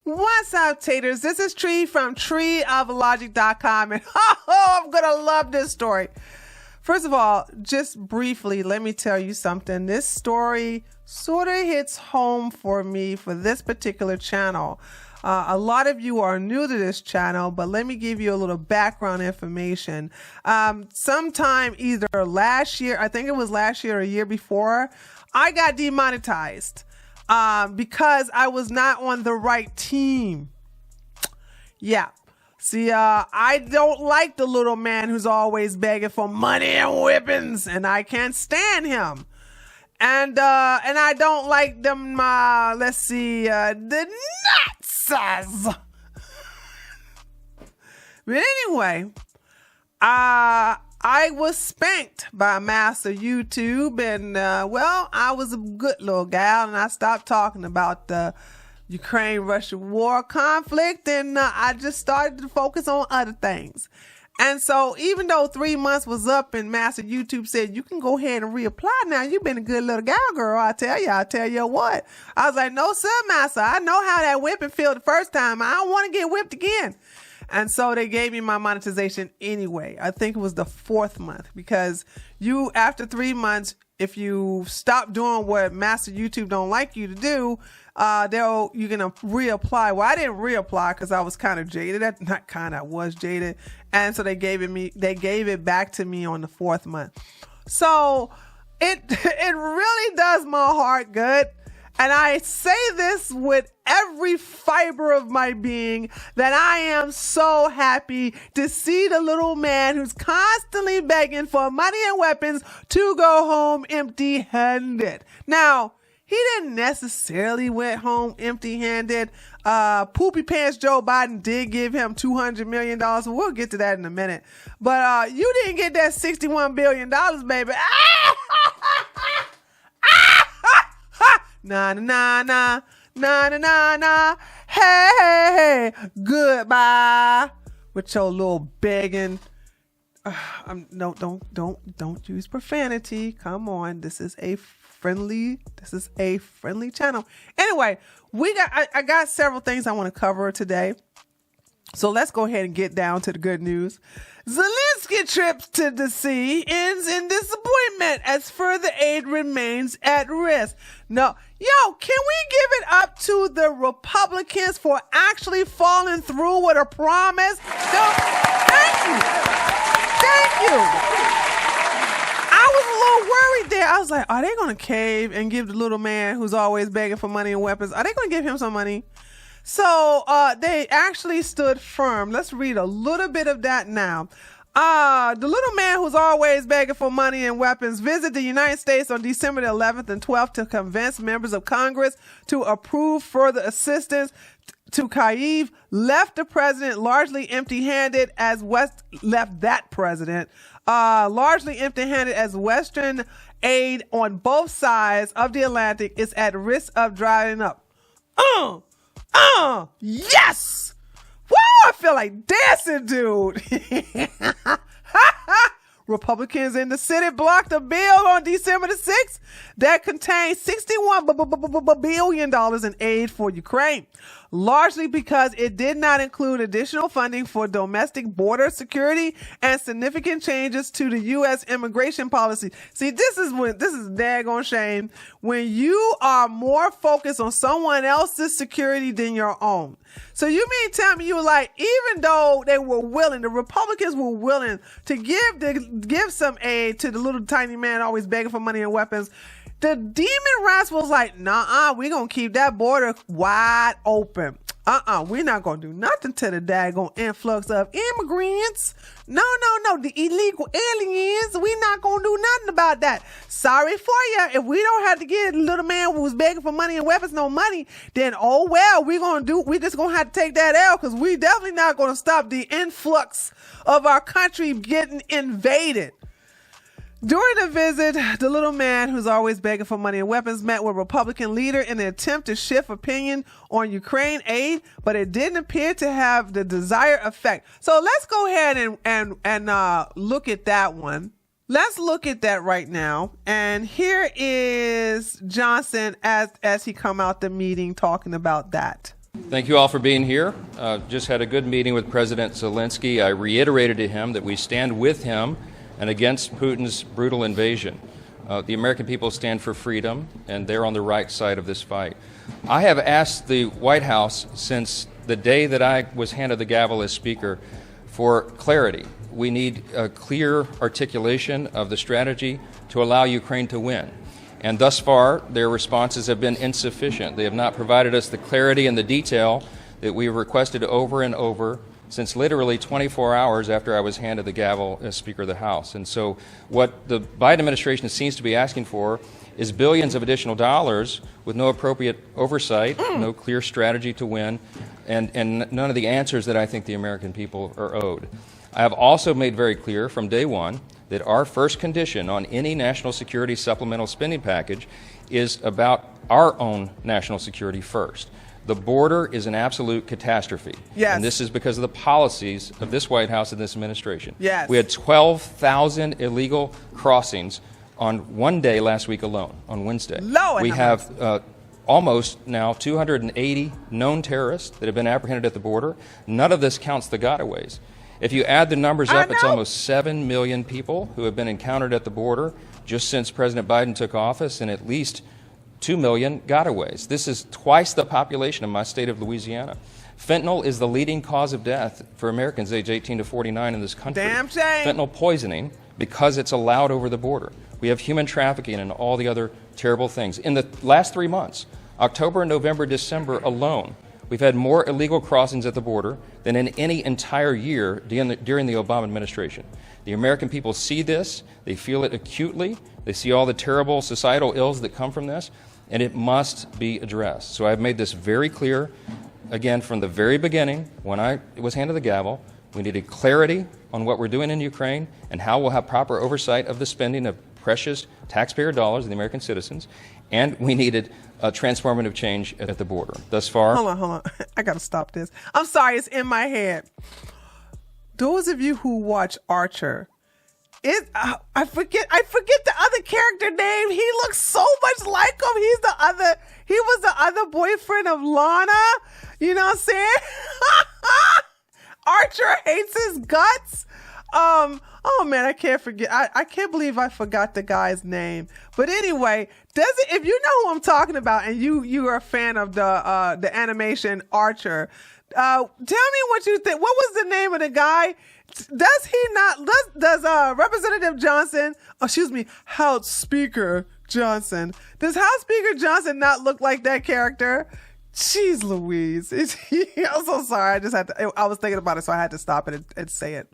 What's up, taters? This is Tree from treeoflogic.com, and I'm going to love this story. First of all, just briefly, let me tell you something. This story sort of hits home for me for this particular channel. A lot of you are new to this channel, but let me give you a little background information. Sometime either last year, I think it was last year or a year before, I got demonetized. Because I was not on the right team. Yeah. See, I don't like the little man who's always begging for money and weapons, and I can't stand him. And I don't like them, the Nazis. But anyway, I was spanked by Master YouTube, and I was a good little gal, and I stopped talking about the Ukraine-Russia war conflict, and I just started to focus on other things. And so even though 3 months was up and Master YouTube said, you can go ahead and reapply now, you've been a good little gal, girl, I tell you what. I was like, no, sir, Master, I know how that whipping feel the first time. I don't want to get whipped again. And so they gave me my monetization anyway. I think it was the 4th month, because after 3 months, if you stop doing what Master YouTube don't like you to do, you're going to reapply. Well, I didn't reapply because I was kind of jaded. I was jaded. And so they gave it back to me on the 4th month. So it really does my heart good. And I say this with every fiber of my being, that I am so happy to see the little man who's constantly begging for money and weapons to go home empty-handed. Now, he didn't necessarily went home empty-handed. Poopy Pants Joe Biden did give him $200 million. So we'll get to that in a minute. But you didn't get that $61 billion, baby. Na na na na na na na. Hey, goodbye with your little begging. No, don't use profanity. Come on, this is a friendly channel. Anyway, I got several things I want to cover today. So let's go ahead and get down to the good news. Zelensky trip to D.C. ends in disappointment as further aid remains at risk. No, can we give it up to the Republicans for actually following through with a promise? No, thank you. I was a little worried there. I was like, are they going to cave and give the little man who's always begging for money and weapons, are they going to give him some money? So they actually stood firm. Let's read a little bit of that now. The little man who's always begging for money and weapons visited the United States on December the 11th and 12th to convince members of Congress to approve further assistance to Kyiv, left the president largely empty-handed as Western aid on both sides of the Atlantic is at risk of drying up. Yes! Woo! I feel like dancing, dude. Republicans in the Senate blocked a bill on December the 6th that contained $61 billion in aid for Ukraine, largely because it did not include additional funding for domestic border security and significant changes to the U.S. immigration policy. See, this is a daggone shame when you are more focused on someone else's security than your own. So you mean tell me even though they were willing, the Republicans were willing to give some aid to the little tiny man always begging for money and weapons, the demon rats was like, nah, we're going to keep that border wide open. We're not going to do nothing to the daggone influx of immigrants. No, the illegal aliens. We're not going to do nothing about that. Sorry for you. If we don't have to give the little man who was begging for money and weapons no money, then we're just going to have to take that L, because we definitely not going to stop the influx of our country getting invaded. During the visit, the little man who's always begging for money and weapons met with a Republican leader in an attempt to shift opinion on Ukraine aid, but it didn't appear to have the desired effect. So let's go ahead and look at that one. Let's look at that right now. And here is Johnson as he come out the meeting talking about that. Thank you all for being here. Just had a good meeting with President Zelensky. I reiterated to him that we stand with him and against Putin's brutal invasion. The American people stand for freedom, and they're on the right side of this fight. I have asked the White House since the day that I was handed the gavel as Speaker for clarity. We need a clear articulation of the strategy to allow Ukraine to win. And thus far, their responses have been insufficient. They have not provided us the clarity and the detail that we have requested over and over since literally 24 hours after I was handed the gavel as Speaker of the House. And so what the Biden administration seems to be asking for is billions of additional dollars with no appropriate oversight, no clear strategy to win, and none of the answers that I think the American people are owed. I have also made very clear from day one that our first condition on any national security supplemental spending package is about our own national security first. The border is an absolute catastrophe. Yes. And this is because of the policies of this White House and this administration. Yes. We had 12,000 illegal crossings on one day last week alone, on Wednesday. We have almost now 280 known terrorists that have been apprehended at the border. None of this counts the gotaways. If you add the numbers up, it's almost 7 million people who have been encountered at the border just since President Biden took office, and at least 2 million gotaways. This is twice the population of my state of Louisiana. Fentanyl is the leading cause of death for Americans age 18 to 49 in this country. Damn shame. Fentanyl poisoning, because it's allowed over the border. We have human trafficking and all the other terrible things. In the last 3 months, October, November, December alone, we've had more illegal crossings at the border than in any entire year during the Obama administration. The American people see this, they feel it acutely, they see all the terrible societal ills that come from this, and it must be addressed. So I've made this very clear, again, from the very beginning, when I was handed the gavel. We needed clarity on what we're doing in Ukraine and how we'll have proper oversight of the spending of precious taxpayer dollars of the American citizens, and we needed a transformative change at the border. Thus far... Hold on. I gotta stop this. I'm sorry, it's in my head. Those of you who watch Archer, I forget the other character name. He looks so much like him. He was the other boyfriend of Lana. You know what I'm saying? Archer hates his guts. Oh man, I can't forget. I can't believe I forgot the guy's name. But anyway, if you know who I'm talking about and you are a fan of the animation Archer, tell me what you think. What was the name of the guy? Does Representative Johnson, House Speaker Johnson, does House Speaker Johnson not look like that character? Jeez Louise. I'm so sorry. I was thinking about it, so I had to stop it and say it.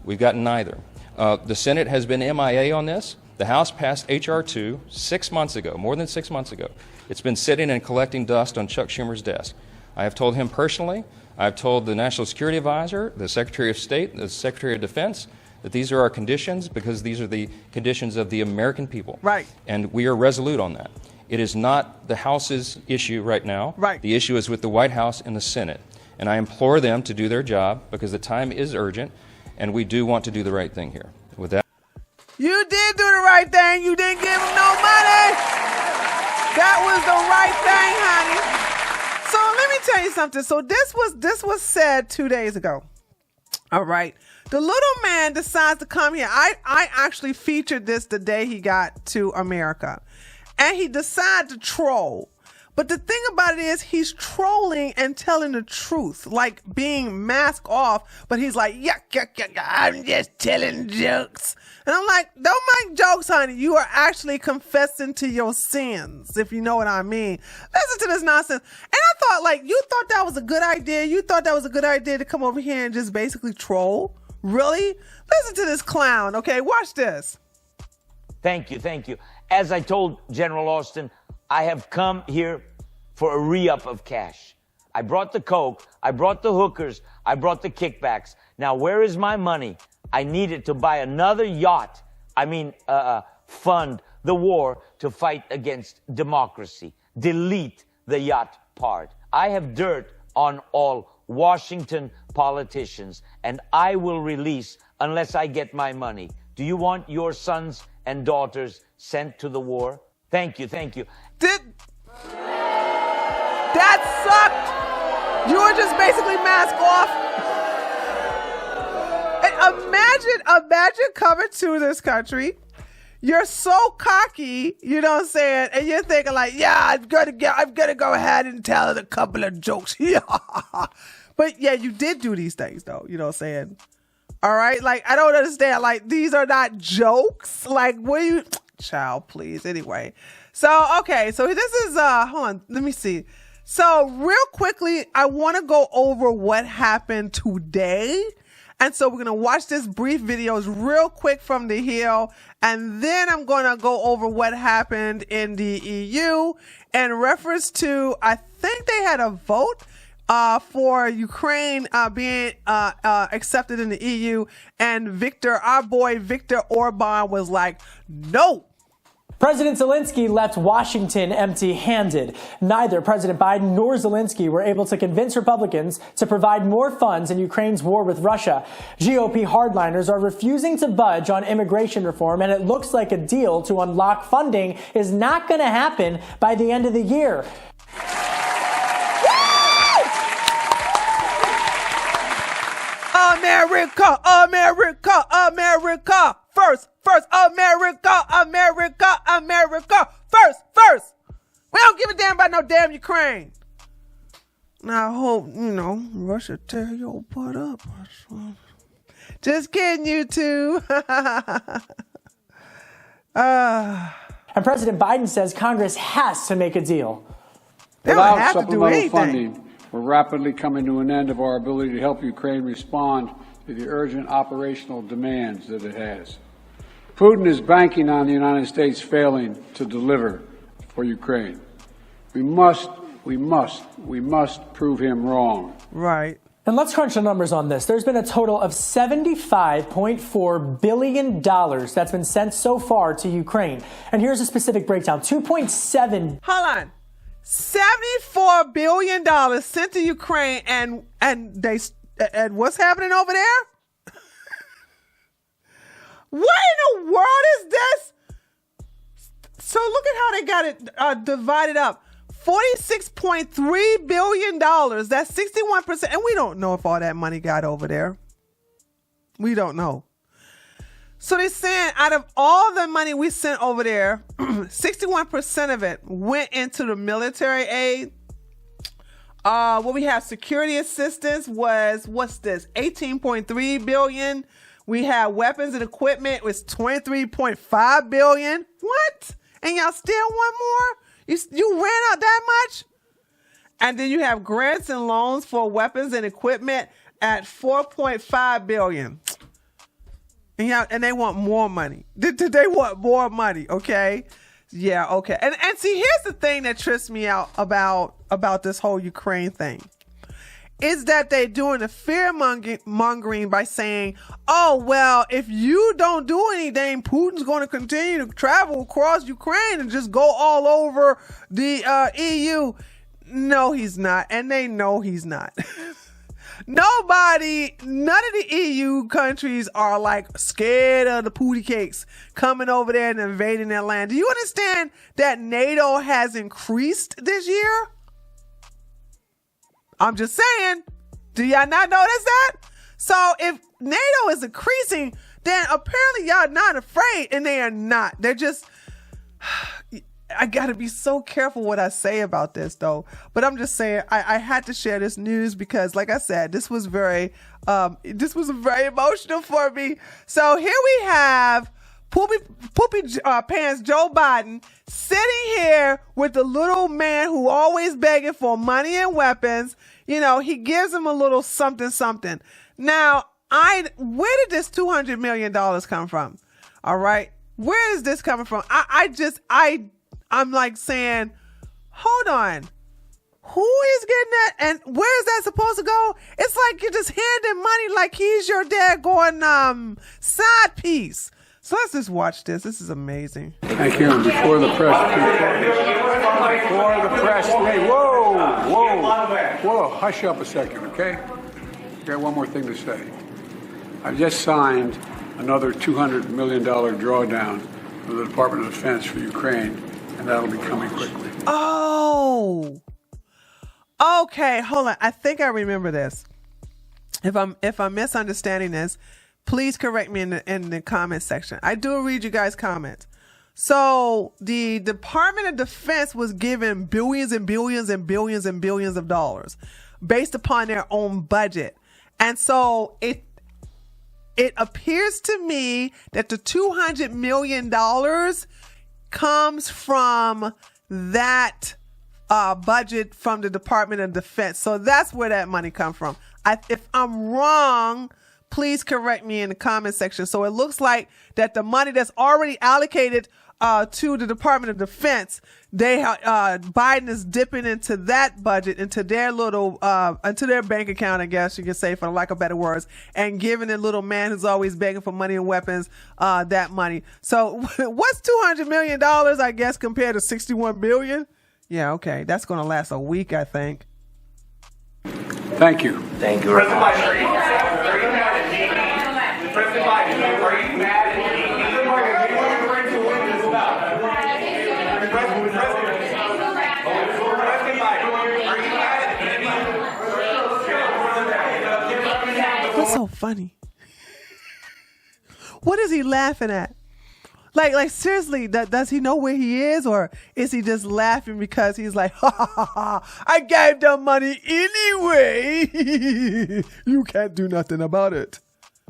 We've gotten neither. The Senate has been MIA on this. The House passed H.R. 2 6 months ago, more than 6 months ago. It's been sitting and collecting dust on Chuck Schumer's desk. I have told him personally, I've told the National Security Advisor, the Secretary of State, the Secretary of Defense, that these are our conditions because these are the conditions of the American people. Right. And we are resolute on that. It is not the House's issue right now. Right. The issue is with the White House and the Senate. And I implore them to do their job because the time is urgent, and we do want to do the right thing here. With that, you did do the right thing. You didn't give him no money. That was the right thing, honey. So let me tell you something. So this was said 2 days ago. All right. The little man decides to come here. I actually featured this the day he got to America. And he decided to troll. But the thing about it is he's trolling and telling the truth, like being masked off. But he's like, yuck, I'm just telling jokes. And I'm like, don't make jokes, honey. You are actually confessing to your sins, if you know what I mean. Listen to this nonsense. And I thought, like, you thought that was a good idea? You thought that was a good idea to come over here and just basically troll? Really? Listen to this clown, okay? Watch this. Thank you. As I told General Austin, I have come here for a re-up of cash. I brought the coke, I brought the hookers, I brought the kickbacks. Now, where is my money? I need it to buy another yacht. Fund the war to fight against democracy. Delete the yacht part. I have dirt on all Washington politicians, and I will release unless I get my money. Do you want your sons and daughters sent to the war? Thank you. That sucked. You were just basically mask off. And imagine coming to this country. You're so cocky, you know what I'm saying? And you're thinking like, yeah, I'm gonna go ahead and tell a couple of jokes. But yeah, you did do these things though, you know what I'm saying? All right, like I don't understand. Like these are not jokes. Like what are you, child? Please. Anyway, so okay, so this is hold on, let me see. So real quickly, I want to go over what happened today, and so we're gonna watch this brief videos real quick from the Hill, and then I'm gonna go over what happened in the EU in reference to I think they had a vote for Ukraine being accepted in the EU, and our boy Viktor Orban was like, no. President Zelensky left Washington empty-handed. Neither President Biden nor Zelensky were able to convince Republicans to provide more funds in Ukraine's war with Russia. GOP hardliners are refusing to budge on immigration reform, and it looks like a deal to unlock funding is not going to happen by the end of the year. America, America, America. First, America, America, America. First. We don't give a damn about no damn Ukraine. Now I hope, Russia tear your butt up. Just kidding, you two. And President Biden says Congress has to make a deal. They don't have to do anything. Funding, we're rapidly coming to an end of our ability to help Ukraine respond to the urgent operational demands that it has. Putin is banking on the United States failing to deliver for Ukraine. We must prove him wrong. Right. And let's crunch the numbers on this. There's been a total of $75.4 billion that's been sent so far to Ukraine. And here's a specific breakdown. 2.7. Hold on. $74 billion sent to Ukraine, and what's happening over there? What in the world is this? So look at how they got it divided up. $46.3 billion. That's 61%. And we don't know if all that money got over there. We don't know. So they're saying out of all the money we sent over there, 61% of it went into the military aid. What we have security assistance was, what's this? 18.3 billion. We had weapons and equipment was 23.5 billion. What? And y'all still want more? You ran out that much? And then you have grants and loans for weapons and equipment at 4.5 billion. And they want more money. They want more money, okay? Yeah, okay. And see, here's the thing that trips me out about this whole Ukraine thing. Is that they're doing the fear mongering by saying, oh, well, if you don't do anything, Putin's going to continue to travel across Ukraine and just go all over the EU. No, he's not. And they know he's not. None of the EU countries are like scared of the pooty cakes coming over there and invading their land. Do you understand that NATO has increased this year? I'm just saying. Do y'all not notice that? So if NATO is increasing, then apparently y'all not afraid, and they are not. They're just, I gotta be so careful what I say about this though. But I'm just saying, I had to share this news because like I said, this was very emotional for me. So here we have Poopy Pants Joe Biden sitting here with the little man who always begging for money and weapons. He gives him a little something. Now, where did this $200 million come from? All right. Where is this coming from? I'm like saying, hold on. Who is getting that? And where is that supposed to go? It's like you're just handing money like he's your daggone side piece. So let's just watch this. This is amazing. Thank you. And before the press, hey, whoa, hush up a second, okay? I got one more thing to say. I just signed another $200 million drawdown from the Department of Defense for Ukraine, and that'll be coming quickly. Okay, hold on. I think I remember this. If I'm misunderstanding this, please correct me in the comment section. I do read you guys' comments. So the Department of Defense was given billions and billions and billions and billions of dollars based upon their own budget. And so it appears to me that the $200 million comes from that budget from the Department of Defense. So that's where that money comes from. If I'm wrong, please correct me in the comment section. So it looks like that the money that's already allocated to the Department of Defense, Biden is dipping into that budget, into their little, into their bank account, I guess you could say, for lack of better words, and giving the little man who's always begging for money and weapons that money. So what's $200 million, I guess, compared to $61 billion? Yeah, okay. That's going to last a week, I think. Thank you. Thank you. President Biden, are you mad at me? President Biden, are you mad at me? What are you trying to win this about? President Biden, are you mad at me? What's so funny? What is he laughing at? Like seriously, does he know where he is, or is he just laughing because he's like, ha ha ha ha, I gave them money anyway. You can't do nothing about it.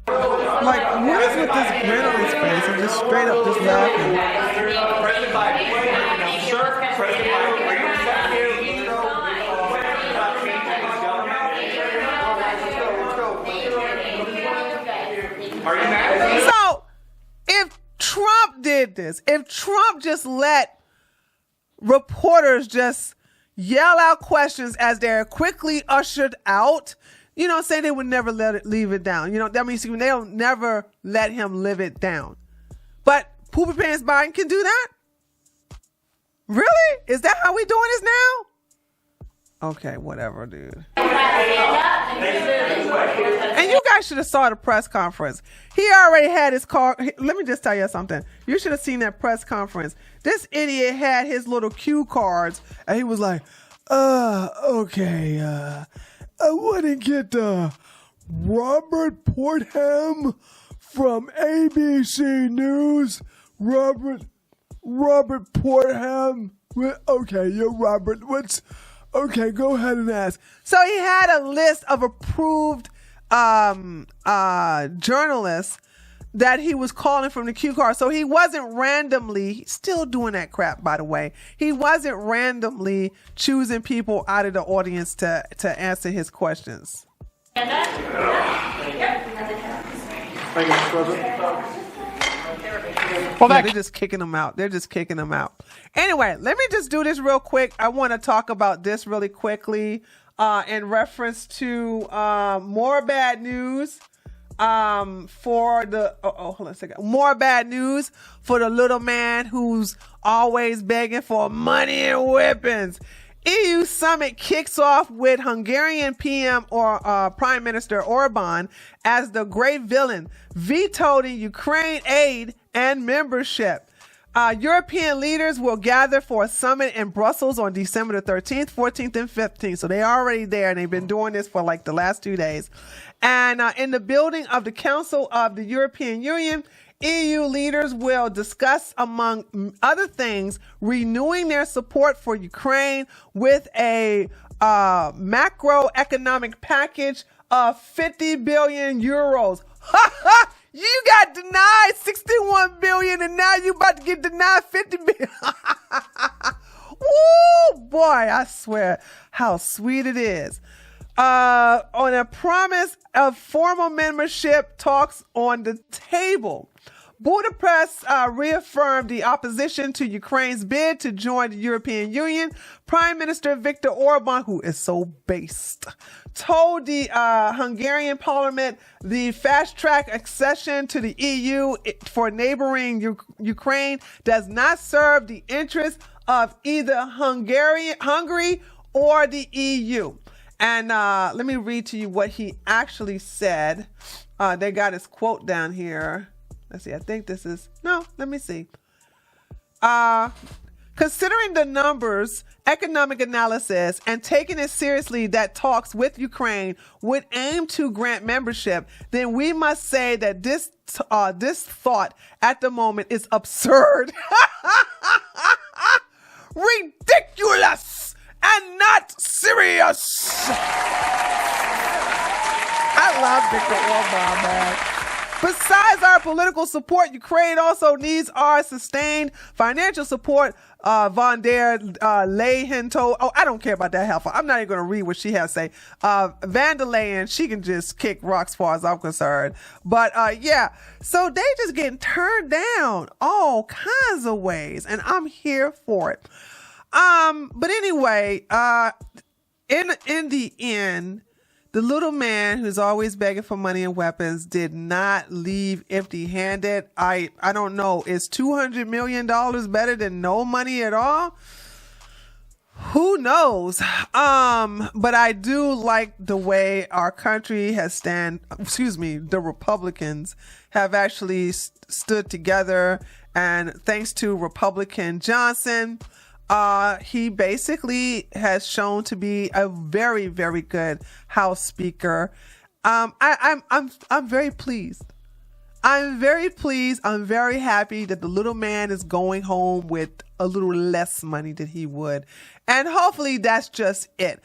Like, what is with this grin on his face and just straight up just laughing? President Biden, sir, President Biden, are you upset? Are you mad at me? So, if Trump did this, if Trump just let reporters just yell out questions as they're quickly ushered out, you know what I'm saying, they would never leave it down. You know, that means they'll never let him live it down. But Poopy Pants Biden can do that? Really? Is that how we doing this now? Okay, whatever, dude. And you guys should have saw the press conference. He already had his car. Let me just tell you something. You should have seen that press conference. This idiot had his little cue cards, and he was like, okay, I want to get Robert Portham from ABC News. Robert Portham. Okay, you're Robert. Okay, go ahead and ask. So he had a list of approved journalists that he was calling from the cue card. So he wasn't randomly, still doing that crap, by the way. He wasn't randomly choosing people out of the audience to answer his questions. Thank you, Mr. President. Well, they're just kicking them out. Anyway, let me just do this real quick. I want to talk about this really quickly in reference to more bad news for the hold on a second. More bad news for the little man who's always begging for money and weapons. EU summit kicks off with Hungarian PM or Prime Minister Orban as the great villain, vetoing Ukraine aid and membership. European leaders will gather for a summit in Brussels on December the 13th, 14th, and 15th. So they're already there, and they've been doing this for like the last 2 days. And in the building of the Council of the European Union, EU leaders will discuss, among other things, renewing their support for Ukraine with a macroeconomic package of 50 billion euros. You got denied 61 billion and now you about to get denied 50 billion. Woo, boy, I swear how sweet it is. On a promise of formal membership talks on the table. Budapest reaffirmed the opposition to Ukraine's bid to join the European Union. Prime Minister Viktor Orban, who is so based, told the Hungarian parliament the fast-track accession to the EU for neighboring Ukraine does not serve the interests of either Hungary or the EU. And let me read to you what he actually said. They got his quote down here. Let's see. I think this is, no, let me see. Considering the numbers, economic analysis, and taking it seriously that talks with Ukraine would aim to grant membership, then we must say that this thought at the moment is absurd, ridiculous, and not serious. I love Viktor Orban, man. Besides our political support, Ukraine also needs our sustained financial support. Von der Leyen told, I don't care about that heifer. I'm not even going to read what she has to say. Van der Leyen, she can just kick rocks as far as I'm concerned. But yeah, so they just getting turned down all kinds of ways, and I'm here for it. But anyway, in the end, the little man who's always begging for money and weapons did not leave empty-handed. I don't know. Is $200 million better than no money at all? Who knows? But I do like the way our country has the Republicans have actually stood together. And thanks to Republican Johnson, he basically has shown to be a very, very good House Speaker. I'm very pleased. I'm very pleased. I'm very happy that the little man is going home with a little less money than he would. And hopefully that's just it.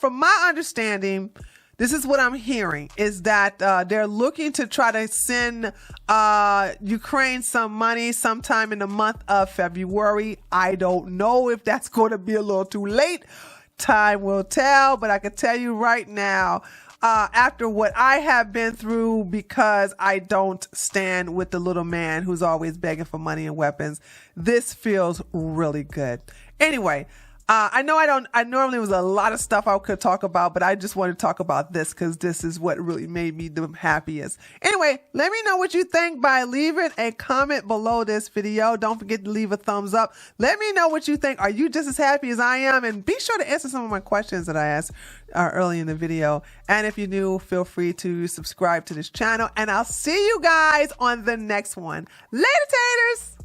From my understanding, this is what I'm hearing, is that they're looking to try to send Ukraine some money sometime in the month of February. I don't know if that's going to be a little too late. Time will tell, but I can tell you right now, after what I have been through, because I don't stand with the little man who's always begging for money and weapons, this feels really good. Anyway, I normally was a lot of stuff I could talk about, but I just want to talk about this because this is what really made me the happiest. Anyway, let me know what you think by leaving a comment below this video. Don't forget to leave a thumbs up. Let me know what you think. Are you just as happy as I am? And be sure to answer some of my questions that I asked early in the video. And if you're new, feel free to subscribe to this channel. And I'll see you guys on the next one. Later, taters!